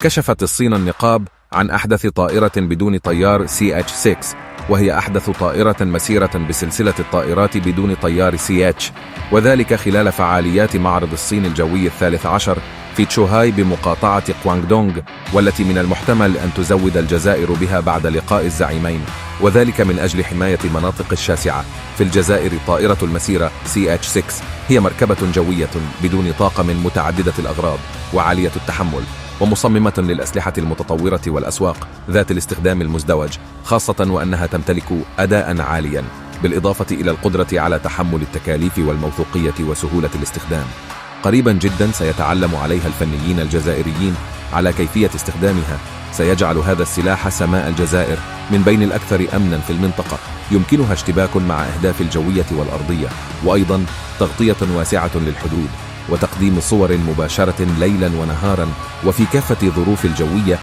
كشفت الصين النقاب عن أحدث طائرة بدون طيار CH-6، وهي أحدث طائرة مسيرة بسلسلة الطائرات بدون طيار CH، وذلك خلال فعاليات معرض الصين الجوي الثالث عشر في تشوهاي بمقاطعة كوانغدونغ، والتي من المحتمل أن تزود الجزائر بها بعد لقاء الزعيمين، وذلك من أجل حماية المناطق الشاسعة. في الجزائر طائرة المسيرة CH-6 هي مركبة جوية بدون طاقم متعددة الأغراض وعالية التحمل، ومصممة للأسلحة المتطورة والأسواق ذات الاستخدام المزدوج، خاصة وأنها تمتلك أداء عاليا، بالإضافة إلى القدرة على تحمل التكاليف والموثوقية وسهولة الاستخدام. قريبا جدا سيتعلم عليها الفنيين الجزائريين على كيفية استخدامها. سيجعل هذا السلاح سماء الجزائر من بين الأكثر أمنا في المنطقة، يمكنها اشتباك مع أهداف الجوية والأرضية، وأيضا تغطية واسعة للحدود، وتقديم صور مباشرة ليلا ونهارا وفي كافة ظروف الجوية